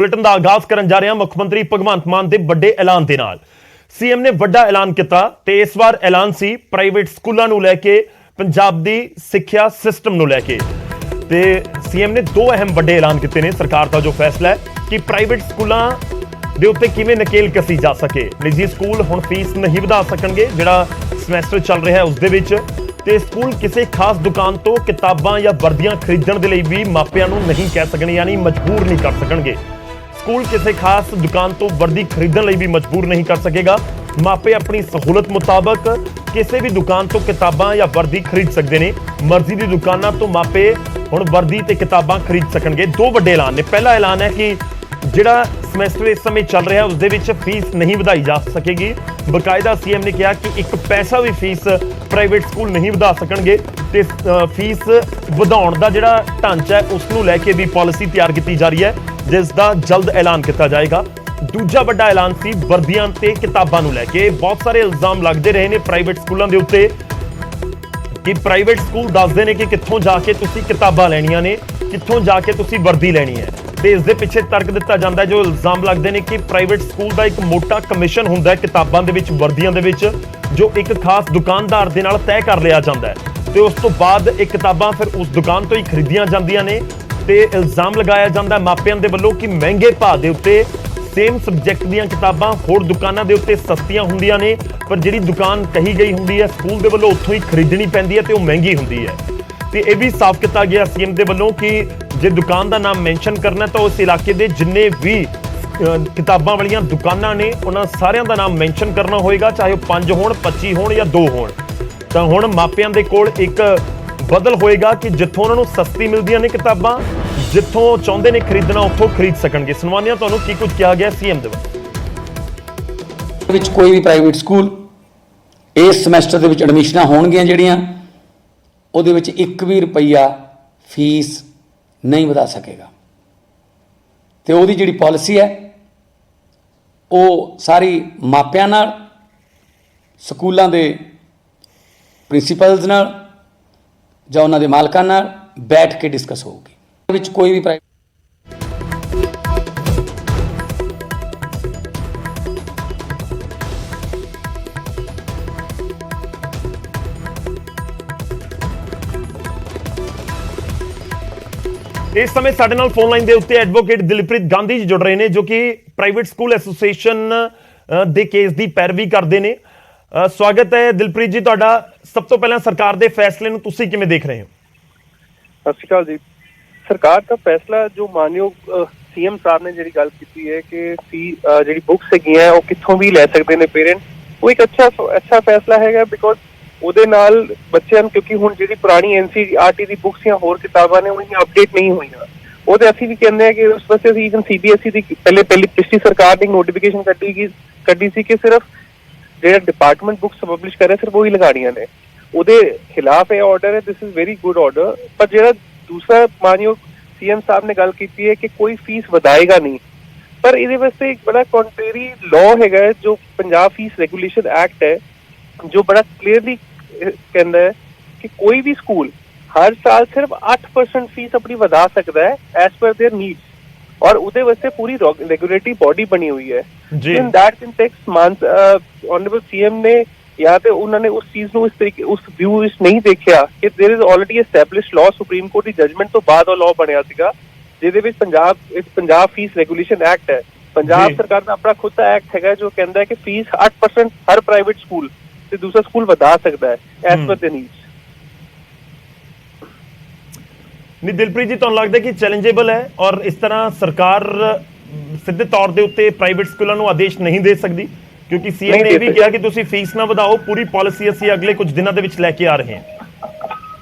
Bulletin का आगाज करन जा रहे हैं मुख मंत्री भगवंत मान के बड़े ऐलान के नाल। सीएम ने बड़ा ऐलान किया ते इस बार ऐलान सी प्राइवेट स्कूलों को लैके पंजाब की सिक्ख्या सिस्टम को लैके। ते सीएम ने दो अहम बड़े ऐलान किए हैं। सरकार का जो फैसला है कि प्राइवेट स्कूलों के उत्ते किवें नकेल कसी जा सके। निजी स्कूल हुण फीस नहीं वधा सकणगे, जिहड़ा समैस्टर चल रहा है उस दे विच। ते स्कूल किसी खास दुकान तो किताबां या वर्दियां खरीदण दे लई भी मापियां नूं नहीं कह सकणे, यानी मजबूर नहीं कर सकणगे। स्कूल किसी खास दुकान तो वर्दी खरीदण लई भी मजबूर नहीं कर सकेगा। मापे अपनी सहूलत मुताबक किसी भी दुकान तो किताबां या वर्दी खरीद सकते हैं। मर्जी की दुकानों तो मापे हुण वर्दी ते किताबां खरीद सकणगे। दो वड्डे ऐलान ने। पहला ऐलान है कि जिहड़ा समैस्टर इस समय चल रहा है उस दे विच फीस नहीं वधाई जा सकेगी। बकायदा सीएम ने कहा कि एक पैसा भी फीस प्राइवेट स्कूल नहीं वधा सकणगे ते फीस वधाउण दा जिहड़ा ढांचा है उसनूं लैके भी पॉलिसी तैयार की जा रही है, जिसका जल्द ऐलान किया जाएगा। दूजा बड़ा ऐलान सी वर्दियां ते किताबां नूं लैके। बहुत सारे इल्जाम लगते रहे ने प्राइवेट स्कूलों के उत्ते कि प्राइवेट स्कूल दसदे ने कि कित्थों जाके तुसीं किताबां लैणियां ने, कित्थों जाके तुसीं वर्दी लैणी है। ते इस दे पिछे तर्क दिता जाता है, जो इल्जाम लगते हैं कि प्राइवेट स्कूल का एक मोटा कमीशन हुंदा है किताबां दे विच, वर्दियां दे विच, जो एक खास दुकानदार दे नाल तय कर लिया जाता है। तो उस तो बाद एक किताबां फिर उस दुकान तो ही खरीदियां जांदियां ने। ते इल्जाम लगाया जाता है मापियां दे वल्लों कि महंगे भाव के उत्ते सेम सबजैक्ट दीयां किताबां होर दुकानां दे उत्ते सस्तियां हुंदियां ने, पर जिहड़ी दुकान कही गई हुंदी है स्कूल दे वल्लों उत्थों ही खरीदनी पैंदी है ते ओह महंगी हुंदी है। ते इह भी साफ किया गया सीएम दे वल्लों कि जे दुकान का नाम मैंशन करना तो उस इलाके के जिन्ने भी किताबां वालियां दुकानां ने उन्हां सारियां दा नाम मैंशन करना होएगा, चाहे वह 5 होण, 25 होण या 2 होण। तां हुण मापियां दे कोल एक बदल होएगा कि जिथों उन्हां नूं सस्ती मिलदियां ने किताबां, जिथों चाहुंदे ने खरीदना उत्थों खरीद सकणगे। सुनवाने तुहानूं की कुछ कहा गया सीएम दे विच। कोई भी प्राइवेट स्कूल इस समैस्टर दे विच एडमिशनां होणगीਆਂ ਜਿਹੜੀਆਂ ਉਹਦੇ ਵਿੱਚ 1 ਵੀ ਰੁਪਈਆ फीस नहीं वधा सकेगा। तो ਉਹਦੀ ਜਿਹੜੀ पॉलिसी है ਉਹ ਸਾਰੀ ਮਾਪਿਆਂ ਨਾਲ, ਸਕੂਲਾਂ ਦੇ ਪ੍ਰਿੰਸੀਪਲਸ ਨਾਲ ਜਾਂ ਉਹਨਾਂ ਦੇ ਮਾਲਕਾਂ ਨਾਲ ਬੈਠ ਕੇ ਡਿਸਕਸ ਹੋਊਗੀ। ਵਿੱਚ ਕੋਈ ਵੀ इस समय साडे नाल फोन लाइन के उत्ते एडवोकेट दिलप्रीत गांधी जी जुड़ रहे हैं, जो कि प्राइवेट स्कूल एसोसीएशन के केस की पैरवी करते हैं। स्वागत है दिलप्रीत जी तुहाडा। सब तो पहला सरकार के फैसले नूं तुसीं किवें देख रहे हो? सत श्री अकाल जी। सरकार का फैसला जो मानयोग सीएम साहब ने जी गल की है कि जी बुक्स है वो कितों भी लै सकते हैं पेरेंट, वो एक अच्छा फैसला है। बिकॉज ਉਹਦੇ ਨਾਲ ਬੱਚਿਆਂ ਨੂੰ, ਕਿਉਂਕਿ ਹੁਣ ਜਿਹੜੀ ਪੁਰਾਣੀ एनसीईआरटी ਦੀ ਬੁੱਕਸ ਜਾਂ ਹੋਰ ਕਿਤਾਬਾਂ ਨੇ ਉਹ ਅਪਡੇਟ ਨਹੀਂ ਹੋਈਆਂ। ਉਹਦੇ ਅਸੀਂ ਵੀ ਕਹਿੰਦੇ ਆ ਕਿ ਉਸ ਵਾਸਤੇ ਅਸੀਂ ਇਵਨ ਸੀਬੀਐਸਈ ਦੀ ਪਹਿਲੀ ਪਿਛਲੀ ਸਰਕਾਰ ਨੇ ਨੋਟੀਫਿਕੇਸ਼ਨ ਕੱਢੀ ਸੀ ਕਿ ਸਿਰਫ ਜਿਹੜਾ ਡਿਪਾਰਟਮੈਂਟ ਬੁੱਕਸ ਪਬਲਿਸ਼ ਕਰ ਰਿਹਾ ਸਿਰਫ ਉਹੀ ਲਗਾਣੀਆਂ ਨੇ। ਉਹਦੇ ਖਿਲਾਫ ਇਹ ਆਰਡਰ ਹੈ। This is very good order. ਪਰ ਜਿਹੜਾ ਦੂਸਰਾ ਮਾਨਯੋਗ ਸੀਐਮ ਸਾਹਿਬ ਨੇ ਗੱਲ ਕੀਤੀ ਹੈ ਕਿ ਕੋਈ ਫੀਸ ਵਧਾਏਗਾ ਨਹੀਂ, ਪਰ ਇਹਦੇ ਵਾਸਤੇ ਇੱਕ ਬੜਾ ਕੰਟਰਰੀ ਲਾਅ ਹੈਗਾ ਜੋ ਪੰਜਾਬ ਫੀਸ ਰੈਗੂਲੇਸ਼ਨ ਐਕਟ ਹੈ, जो बड़ा क्लियरली कहता है कि कोई भी स्कूल हर साल सिर्फ 8% फीस अपनी वधा सकता है एज पर देयर नीड्स, और उहदे वास्ते पूरी रेगुलेटरी बॉडी बनी हुई है। In that context honourable CM ने या तो उन्होंने उस चीज को इस तरीके उस व्यू नहीं देखा कि there is already established law, supreme court की जजमेंट तो बाद लॉ बनया सीगा जिहदे विच पंजाब फीस रेगुलेशन एक्ट है। पंजाब सरकार का अपना खुद का एक्ट है जो कहता है कि फीस 8% हर प्राइवेट स्कूल ਤੇ ਦੂਸਰਾ ਸਕੂਲ ਵਧਾ ਸਕਦਾ ਹੈ ਐਸ ਪਰ ਦੇ ਨੀਡਸ। ਨਹੀਂ ਦਿਲਪ੍ਰੀਤ ਜੀ, ਤੁਹਾਨੂੰ ਲੱਗਦਾ ਕਿ ਚੈਲੰਜੇਬਲ ਹੈ ਔਰ ਇਸ ਤਰ੍ਹਾਂ ਸਰਕਾਰ ਸਿੱਧੇ ਤੌਰ ਦੇ ਉੱਤੇ ਪ੍ਰਾਈਵੇਟ ਸਕੂਲਾਂ ਨੂੰ ਆਦੇਸ਼ ਨਹੀਂ ਦੇ ਸਕਦੀ? ਕਿਉਂਕਿ ਸੀਐਮ ਨੇ ਇਹ ਵੀ ਕਿਹਾ ਕਿ ਤੁਸੀਂ ਫੀਸ ਨਾ ਵਧਾਓ, ਪੂਰੀ ਪਾਲਿਸੀ ਅਸੀਂ ਅਗਲੇ ਕੁਝ ਦਿਨਾਂ ਦੇ ਵਿੱਚ ਲੈ ਕੇ ਆ ਰਹੇ ਹਾਂ।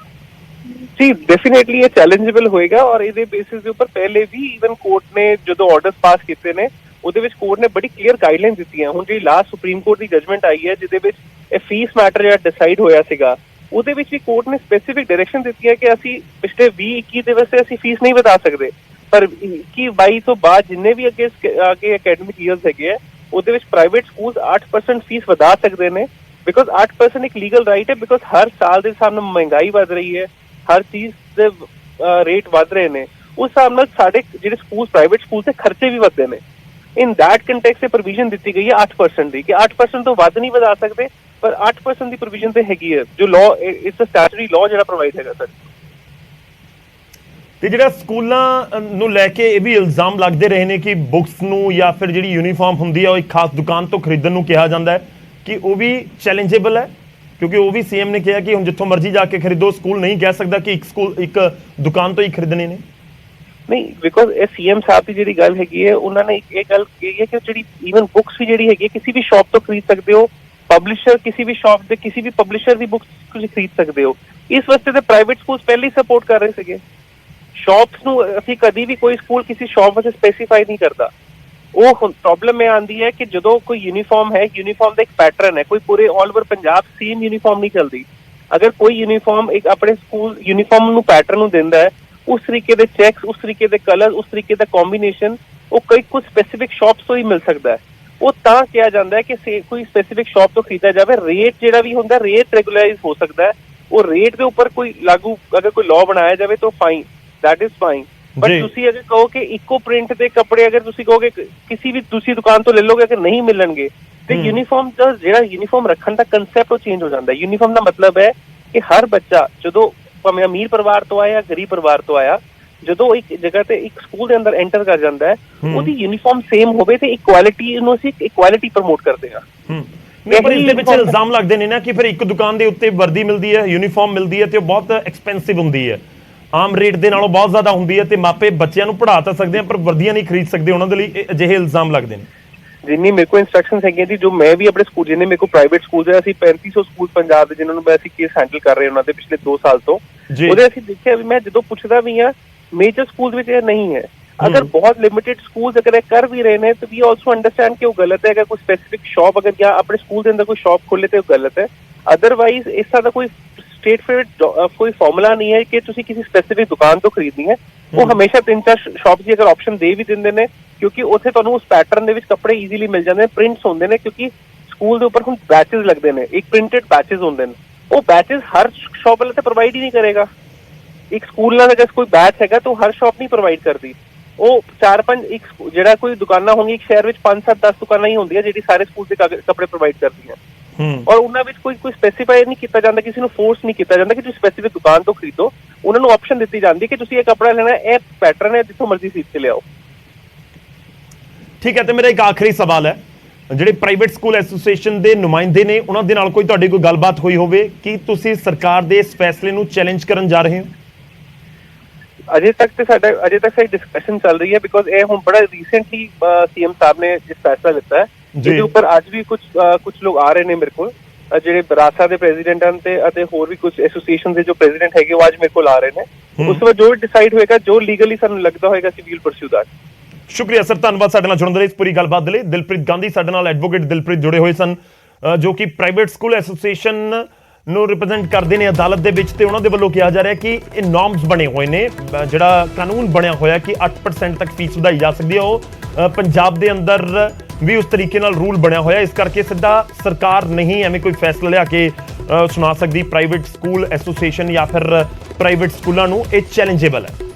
ਜੀ ਡੈਫੀਨੇਟਲੀ ਇਹ ਚੈਲੰਜੇਬਲ ਹੋਏਗਾ, ਔਰ ਇਹਦੇ ਬੇਸਿਸ ਦੇ ਉੱਪਰ ਪਹਿਲੇ ਵੀ ਇਵਨ ਕੋਰਟ ਨੇ ਜਦੋਂ ਆਰਡਰਸ ਪਾਸ ਕੀਤੇ ਨੇ ਉਹਦੇ ਵਿੱਚ ਕੋਰਟ ਨੇ ਬੜੀ ਕਲੀਅਰ ਗਾਈਡਲਾਈਨ ਦਿੱਤੀਆਂ। ਹੁਣ ਜਿਹੜੀ ਲਾਸਟ ਸੁਪਰੀਮ ਕੋਰਟ ਦੀ ਜਜਮੈਂਟ ਆਈ ਹੈ ਜਿਹਦੇ ਵਿੱਚ ਇਹ ਫੀਸ ਮੈਟਰ ਜਿਹੜਾ ਡਿਸਾਈਡ ਹੋਇਆ ਸੀਗਾ, ਉਹਦੇ ਵਿੱਚ ਵੀ ਕੋਰਟ ਨੇ ਸਪੈਸੀਫਿਕ ਡਾਇਰੈਕਸ਼ਨ ਦਿੱਤੀ ਹੈ ਕਿ ਅਸੀਂ ਪਿਛਲੇ 20-21 ਦੇ ਵਾਸਤੇ ਅਸੀਂ ਫੀਸ ਨਹੀਂ ਵਧਾ ਸਕਦੇ, ਪਰ 21-22 ਤੋਂ ਬਾਅਦ ਜਿੰਨੇ ਵੀ ਅੱਗੇ ਅਕੈਡਮਿਕ ਈਅਰਸ ਹੈਗੇ ਆ ਉਹਦੇ ਵਿੱਚ ਪ੍ਰਾਈਵੇਟ ਸਕੂਲਸ 8% ਫੀਸ ਵਧਾ ਸਕਦੇ ਨੇ। ਬਿਕੋਜ਼ 8% ਇੱਕ ਲੀਗਲ ਰਾਈਟ ਹੈ, ਬਿਕੋਜ਼ ਹਰ ਸਾਲ ਦੇ ਹਿਸਾਬ ਨਾਲ ਮਹਿੰਗਾਈ ਵੱਧ ਰਹੀ ਹੈ, ਹਰ ਚੀਜ਼ ਦੇ ਰੇਟ ਵੱਧ ਰਹੇ ਨੇ। ਉਸ ਹਿਸਾਬ ਨਾਲ ਸਾਡੇ ਜਿਹੜੇ ਸਕੂਲ ਪ੍ਰਾਈਵੇਟ ਸਕੂਲ ਤੇ ਖਰਚੇ ਵੀ ਵੱਧਦੇ ਨੇ। ਇਨ ਦੈਟ ਕੰਟੈਕਸਟ ਤੇ ਪ੍ਰੋਵੀਜ਼ਨ ਦਿੱਤੀ ਗਈ ਹੈ 8% ਦੀ, ਕਿ 8% ਤੋਂ ਵੱਧ ਨਹੀਂ ਵਧਾ ਸਕਦੇ, ਪਰ 8% ਦੀ ਪ੍ਰੋਵੀਜ਼ਨ ਤੇ ਹੈਗੀ ਹੈ, ਜੋ law it's a statutory law ਜਿਹੜਾ ਪ੍ਰੋਵਾਈਡ ਹੈਗਾ ਸਰ। ਤੇ ਜਿਹੜਾ ਸਕੂਲਾਂ ਨੂੰ ਲੈ ਕੇ ਇਹ ਵੀ ਇਲਜ਼ਾਮ ਲੱਗਦੇ ਰਹੇ ਨੇ ਕਿ ਬੁੱਕਸ ਨੂੰ ਜਾਂ ਫਿਰ ਜਿਹੜੀ ਯੂਨੀਫਾਰਮ ਹੁੰਦੀ ਹੈ ਉਹ ਇੱਕ ਖਾਸ ਦੁਕਾਨ ਤੋਂ ਖਰੀਦਣ ਨੂੰ ਕਿਹਾ ਜਾਂਦਾ ਹੈ, ਕਿ ਉਹ ਵੀ ਚੈਲੰਜੇਬਲ ਹੈ, ਕਿਉਂਕਿ ਉਹ ਵੀ ਸੀਐਮ ਨੇ ਕਿਹਾ ਕਿ ਹੁਣ ਜਿੱਥੋਂ ਮਰਜ਼ੀ ਜਾ ਕੇ ਖਰੀਦੋ, ਸਕੂਲ ਨਹੀਂ ਕਹਿ ਸਕਦਾ ਕਿ ਇੱਕ ਦੁਕਾਨ ਤੋਂ ਹੀ ਖਰੀਦਣੇ ਨੇ। ਨਹੀਂ, ਬਿਕੋਜ਼ ਇਹ ਸੀਐਮ ਸਾਹਿਬ ਦੀ ਜਿਹੜੀ ਗੱਲ ਹੈਗੀ ਹੈ, ਉਹਨਾਂ ਨੇ ਇਹ ਗੱਲ ਕਹੀ ਹੈ ਕਿ ਜਿਹੜੀ ਈਵਨ ਬੁੱਕਸ ਵੀ ਜਿਹੜੀ ਹੈਗੀ ਹੈ ਕਿਸੇ ਵੀ ਸ਼ਾਪ ਤੋਂ ਖਰੀਦ ਸਕਦੇ ਹੋ, ਪਬਲਿਸ਼ਰ ਕਿਸੇ ਵੀ ਸ਼ਾਪ ਦੇ ਕਿਸੇ ਵੀ ਪਬਲਿਸ਼ਰ ਦੀ ਬੁੱਕਸ ਤੁਸੀਂ ਖਰੀਦ ਸਕਦੇ ਹੋ। ਇਸ ਵਾਸਤੇ ਤੇ ਪ੍ਰਾਈਵੇਟ ਸਕੂਲ ਪਹਿਲੇ ਹੀ ਸਪੋਰਟ ਕਰ ਰਹੇ ਸੀਗੇ। ਸ਼ਾਪਸ ਨੂੰ ਅਸੀਂ ਕਦੀ ਵੀ ਕੋਈ ਸਕੂਲ ਕਿਸੇ ਸ਼ਾਪ ਵਿੱਚ ਸਪੈਸੀਫਾਈ ਨਹੀਂ ਕਰਦਾ। ਉਹ ਪ੍ਰੋਬਲਮ ਇਹ ਆਉਂਦੀ ਹੈ ਕਿ ਜਦੋਂ ਕੋਈ ਯੂਨੀਫਾਰਮ ਹੈ, ਯੂਨੀਫਾਰਮ ਦਾ ਇੱਕ ਪੈਟਰਨ ਹੈ, ਕੋਈ ਪੂਰੇ all over Punjab same uniform ਨਹੀਂ ਚੱਲਦੀ। ਅਗਰ ਕੋਈ ਯੂਨੀਫਾਰਮ ਇੱਕ ਆਪਣੇ ਸਕੂਲ ਯੂਨੀਫਾਰਮ ਨੂੰ ਪੈਟਰਨ ਨੂੰ ਦਿੰਦਾ ਹੈ, ਉਸ ਤਰੀਕੇ ਦੇ ਚੈਕਸ, ਉਸ ਤਰੀਕੇ ਦੇ ਕਲਰ, ਉਸ ਤਰੀਕੇ ਦਾ ਕੰਬੀਨੇਸ਼ਨ ਉਹ ਕੁਝ ਸਪੈਸੀਫਿਕ ਸ਼ਾਪਸ ਤੋਂ ਹੀ ਮਿਲ ਸਕਦਾ ਹੈ। ਉਹ ਤਾਂ ਕਿਹਾ ਜਾਂਦਾ ਹੈ ਕਿ ਕੋਈ ਸਪੈਸੀਫਿਕ ਸ਼ਾਪ ਤੋਂ ਖਰੀਦਾ ਜਾਵੇ। ਰੇਟ ਜਿਹੜਾ ਵੀ ਹੁੰਦਾ, ਰੇਟ ਰੈਗੂਲਰਾਈਜ਼ ਹੋ ਸਕਦਾ ਹੈ। ਉਹ ਰੇਟ ਦੇ ਉੱਪਰ ਕੋਈ ਲਾਗੂ ਅਗਰ ਕੋਈ ਲਾਅ ਬਣਾਇਆ ਜਾਵੇ ਤਾਂ fine, that is fine. But ਤੁਸੀਂ ਅਗਰ ਕਹੋ ਕਿ ਇੱਕੋ ਪ੍ਰਿੰਟ ਦੇ ਕੱਪੜੇ ਅਗਰ ਤੁਸੀਂ ਕਹੋਗੇ ਕਿਸੇ ਵੀ ਦੂਸਰੀ ਦੁਕਾਨ ਤੋਂ ਲੈ ਲੋਗੇ ਅਗਰ ਨਹੀਂ ਮਿਲਣਗੇ, ਤੇ ਯੂਨੀਫਾਰਮ ਦਾ ਜਿਹੜਾ ਯੂਨੀਫਾਰਮ ਰੱਖਣ ਦਾ ਕੰਸੈਪਟ ਉਹ ਚੇਂਜ ਹੋ ਜਾਂਦਾ ਹੈ। ਯੂਨੀਫਾਰਮ ਦਾ ਮਤਲਬ ਹੈ ਕਿ ਹਰ ਬੱਚਾ ਜਦੋਂ ਭਾਵੇਂ ਅਮੀਰ ਪਰਿਵਾਰ ਤੋਂ ਆਇਆ, ਗਰੀਬ ਪਰਿਵਾਰ ਤੋਂ ਆਇਆ, ਜਦੋਂ ਇੱਕ ਜਗ੍ਹਾ ਤੇ ਇੱਕ ਸਕੂਲ ਦੇ ਅੰਦਰ ਐਂਟਰ ਕਰ ਜਾਂਦਾ ਹੈ, ਉਹਦੀ ਯੂਨੀਫਾਰਮ ਸੇਮ ਹੋਵੇ ਤੇ ਇਕੁਐਲਿਟੀ ਨੂੰ ਅਸੀਂ ਇਕੁਐਲਿਟੀ ਪ੍ਰਮੋਟ ਕਰਦੇ ਹਾਂ। ਪਰ ਇਸ ਦੇ ਵਿੱਚ ਇਲਜ਼ਾਮ ਲੱਗਦੇ ਨੇ ਨਾ ਕਿ ਫਿਰ ਇੱਕ ਦੁਕਾਨ ਦੇ ਉੱਤੇ ਵਰਦੀ ਮਿਲਦੀ ਹੈ, ਯੂਨੀਫਾਰਮ ਮਿਲਦੀ ਹੈ ਤੇ ਉਹ ਬਹੁਤ ਐਕਸਪੈਂਸਿਵ ਹੁੰਦੀ ਹੈ, ਆਮ ਰੇਟ ਦੇ ਨਾਲੋਂ ਬਹੁਤ ਜ਼ਿਆਦਾ ਹੁੰਦੀ ਹੈ, ਤੇ ਮਾਪੇ ਬੱਚਿਆਂ ਨੂੰ ਪੜ੍ਹਾ ਤਾਂ ਸਕਦੇ ਆ ਪਰ ਵਰਦੀਆਂ ਨਹੀਂ ਖਰੀਦ ਸਕਦੇ। ਉਹਨਾਂ ਦੇ ਲਈ ਅਜਿਹੇ ਇਲਜ਼ਾਮ ਲੱਗਦੇ ਨੇ। ਜਿੰਨੀ ਮੇਰੇ ਕੋਲ ਇਨਸਟਰਕਸ਼ਨਸ ਹੈਗੀਆਂ ਜੀ, ਜੋ ਮੈਂ ਵੀ ਆਪਣੇ ਸਕੂਲ, ਜਿੰਨੇ ਮੇਰੇ ਕੋਲ ਪ੍ਰਾਈਵੇਟ ਸਕੂਲ ਹੈ, ਅਸੀਂ 3500 ਸਕੂਲ ਪੰਜਾਬ ਦੇ ਜਿਨ੍ਹਾਂ ਨੂੰ ਮੈਂ ਅਸੀਂ ਕੇਸ ਹੈਂਡਲ ਕਰ ਰਹੇ ਉਹਨਾਂ ਦੇ ਪਿਛਲੇ 2 ਸਾਲ ਤੋਂ, ਉਹਦੇ ਅਸੀਂ ਦੇਖਿਆ ਵੀ ਮੈਂ ਜਦੋਂ ਪੁੱਛਦਾ ਵੀ ਹਾਂ ਮੇਜਰ ਸਕੂਲ ਵਿੱਚ ਇਹ ਨਹੀਂ ਹੈ। ਅਗਰ ਬਹੁਤ ਲਿਮਿਟਿਡ ਸਕੂਲ ਅਗਰ ਇਹ ਕਰ ਵੀ ਰਹੇ ਨੇ ਤਾਂ ਵੀ ਆਲਸੋ ਅੰਡਰਸਟੈਂਡ ਕਿ ਉਹ ਗਲਤ ਹੈ। ਅਗਰ ਕੋਈ ਸਪੈਸੀਫਿਕ ਸ਼ਾਪ ਅਗਰ ਜਾਂ ਆਪਣੇ ਸਕੂਲ ਦੇ ਅੰਦਰ ਕੋਈ ਸ਼ਾਪ ਖੋਲੇ ਤੇ ਉਹ ਗਲਤ ਹੈ। ਅਦਰਵਾਈਜ਼ ਇਸ ਤਰ੍ਹਾਂ ਦਾ ਕੋਈ ਸਟੇਟ ਫੇਵਰਟ ਕੋਈ ਫਾਰਮੂਲਾ ਨਹੀਂ ਹੈ ਕਿ ਤੁਸੀਂ ਕਿਸੇ ਸਪੈਸੀਫਿਕ ਦੁਕਾਨ ਤੋਂ ਖਰੀਦਣੀ ਹੈ। ਉਹ ਹਮੇਸ਼ਾ 3-4 ਸ਼ਾਪ ਦੀ ਅਗਰ ਆਪਸ਼ਨ ਦੇ ਵੀ ਦਿੰਦੇ ਨੇ, ਕਿਉਂਕਿ ਉੱਥੇ ਤੁਹਾਨੂੰ ਉਸ ਪੈਟਰਨ ਦੇ ਵਿੱਚ ਕੱਪੜੇ ਈਜ਼ੀਲੀ ਮਿਲ ਜਾਂਦੇ ਨੇ, ਪ੍ਰਿੰਟਸ ਹੁੰਦੇ ਨੇ, ਕਿਉਂਕਿ ਸਕੂਲ ਦੇ ਉੱਪਰ ਹੁਣ ਬੈਚਸ ਲੱਗਦੇ ਨੇ, ਇੱਕ ਪ੍ਰਿੰਟਡ ਬੈਚਸ ਹੁੰਦੇ ਨੇ। ਉਹ ਬੈਚਸ ਹਰ ਸ਼ਾਪ ਵਾਲਾ ਤੇ ਪ੍ਰੋਵਾਈਡ ਹੀ ਨਹੀਂ ਕਰੇਗਾ। ਇੱਕ ਸਕੂਲ ਨਾਲ ਅਗਰ ਕੋਈ ਬੈਚ ਹੈਗਾ ਤਾਂ ਹਰ ਸ਼ਾਪ ਨਹੀਂ ਪ੍ਰੋਵਾਈਡ ਕਰਦੀ। ਉਹ 4-5 ਇੱਕ ਜਿਹੜਾ ਕੋਈ ਦੁਕਾਨਾਂ ਹੋਣਗੀਆਂ ਇੱਕ ਸ਼ਹਿਰ ਵਿੱਚ 5-7-10 ਦੁਕਾਨਾਂ ਹੀ ਹੁੰਦੀਆਂ ਜਿਹੜੀ ਸਾਰੇ ਸਕੂਲ ਦੇ ਕੱਪੜੇ ਪ੍ਰੋਵਾਈਡ ਕਰਦੀਆਂ, ਔਰ ਉਹਨਾਂ ਵਿੱਚ ਕੋਈ ਸਪੈਸੀਫਾਈ ਨਹੀਂ ਕੀਤਾ ਜਾਂਦਾ, ਕਿਸੇ ਨੂੰ ਫੋਰਸ ਨਹੀਂ ਕੀਤਾ ਜਾਂਦਾ ਕਿ ਤੁਸੀਂ ਸਪੈਸੀਫਿਕ ਦੁਕਾਨ ਤੋਂ ਖਰੀਦੋ। ਉਹਨਾਂ ਨੂੰ ਆਪਸ਼ਨ ਦਿੱਤੀ ਜਾਂਦੀ ਕਿ ਤੁਸੀਂ ਇਹ ਕੱਪੜਾ ਲੈਣਾ, ਇਹ ਪੈਟਰਨ ਹੈ, ਜਿੱਥੋਂ ਮਰਜ਼ੀ ਖਰੀਦ ਕੇ ਲਿਆਓ। ਠੀਕ ਹੈ, ਤੇ ਮੇਰਾ ਇੱਕ ਆਖਰੀ ਸਵਾਲ ਹੈ, ਜਿਹੜੇ ਪ੍ਰਾਈਵੇਟ ਸਕੂਲ ਐਸੋਸੀਏਸ਼ਨ ਦੇ ਨੁਮਾਇੰਦੇ ਨੇ ਉਹਨਾਂ ਦੇ ਨਾਲ ਕੋਈ ਤੁਹਾਡੀ ਕੋਈ ਗੱਲਬਾਤ ਹੋਈ ਹੋਵੇ ਕਿ ਤੁਸੀਂ ਸਰਕਾਰ ਦੇ ਇਸ ਫੈਸਲੇ ਨੂੰ ਚੈਲੰਜ ਕਰਨ ਜਾ ਰਹੇ ਹੋ? ਅਜੇ ਤੱਕ ਸਾਡੀ ਡਿਸਕਸ਼ਨ ਚੱਲ ਰਹੀ ਹੈ, ਬਿਕੋਜ਼ ਇਹ ਹੁਣ ਬੜਾ ਰੀਸੈਂਟਲੀ ਸੀਐਮ ਸਾਹਿਬ ਨੇ ਇਸ ਫੈਸਲਾ ਲਿੱਤਾ ਹੈ, ਜਿਹਦੇ ਉੱਪਰ ਅੱਜ ਵੀ ਕੁਝ ਲੋਕ ਆ ਰਹੇ ਨੇ ਮੇਰੇ ਕੋਲ, ਜਿਹੜੇ ਰਾਸਾ ਦੇ ਪ੍ਰੈਜ਼ੀਡੈਂਟ ਹਨ ਅਤੇ ਹੋਰ ਵੀ ਕੁਝ ਐਸੋਸੀਏਸ਼ਨ ਦੇ ਜੋ ਪ੍ਰੈਜ਼ੀਡੈਂਟ ਹੈਗੇ ਉਹ ਅੱਜ ਮੇਰੇ ਕੋਲ ਆ ਰਹੇ ਨੇ। ਉਸ ਤੋਂ ਬਾਅਦ ਜੋ ਡਿਸਾਈਡ ਹੋਏਗਾ, ਜੋ ਲੀਗਲੀ ਸਾਨੂੰ ਲੱਗਦਾ ਹੋਏਗਾ, ਅਸੀਂ ਵੀਲ ਪਰਸਿਊ ਦੈਟ। ਸ਼ੁਕਰੀਆ ਸਰ, ਧੰਨਵਾਦ ਸਾਡੇ ਨਾਲ ਜੁੜਨ ਦੇ ਲਈ। ਇਸ ਪੂਰੀ ਗੱਲਬਾਤ ਦੇ ਲਈ ਦਿਲਪ੍ਰੀਤ ਗਾਂਧੀ ਸਾਡੇ ਨਾਲ ਐਡਵੋਕੇਟ ਦਿਲਪ੍ਰੀਤ ਜੁੜੇ ਹੋਏ ਸਨ, ਜੋ ਕਿ ਪ੍ਰਾਈਵੇਟ ਸਕੂਲ ਐਸੋਸੀਏਸ਼ਨ ਨੂੰ ਰਿਪਰੈਜ਼ੈਂਟ ਕਰਦੇ ਨੇ ਅਦਾਲਤ ਦੇ ਵਿੱਚ, ਤੇ ਉਹਨਾਂ ਦੇ ਵੱਲੋਂ ਕਿਹਾ ਜਾ ਰਿਹਾ ਕਿ ਇਹ ਨੋਰਮਸ ਬਣੇ ਹੋਏ ਨੇ, ਜਿਹੜਾ ਕਾਨੂੰਨ ਬਣਿਆ ਹੋਇਆ ਕਿ 8% ਤੱਕ ਫੀਸ ਵਧਾਈ ਜਾ ਸਕਦੀ ਹੈ, ਉਹ ਪੰਜਾਬ ਦੇ ਅੰਦਰ ਵੀ ਉਸ ਤਰੀਕੇ ਨਾਲ ਰੂਲ ਬਣਿਆ ਹੋਇਆ। ਇਸ ਕਰਕੇ ਸਿੱਧਾ ਸਰਕਾਰ ਨਹੀਂ ਐਵੇਂ ਕੋਈ ਫੈਸਲਾ ਲਿਆ ਕੇ ਸੁਣਾ ਸਕਦੀ ਪ੍ਰਾਈਵੇਟ ਸਕੂਲ ਐਸੋਸੀਏਸ਼ਨ ਜਾਂ ਫਿਰ ਪ੍ਰਾਈਵੇਟ ਸਕੂਲਾਂ ਨੂੰ। ਇਹ ਚੈਲੰਜੇਬਲ ਹੈ।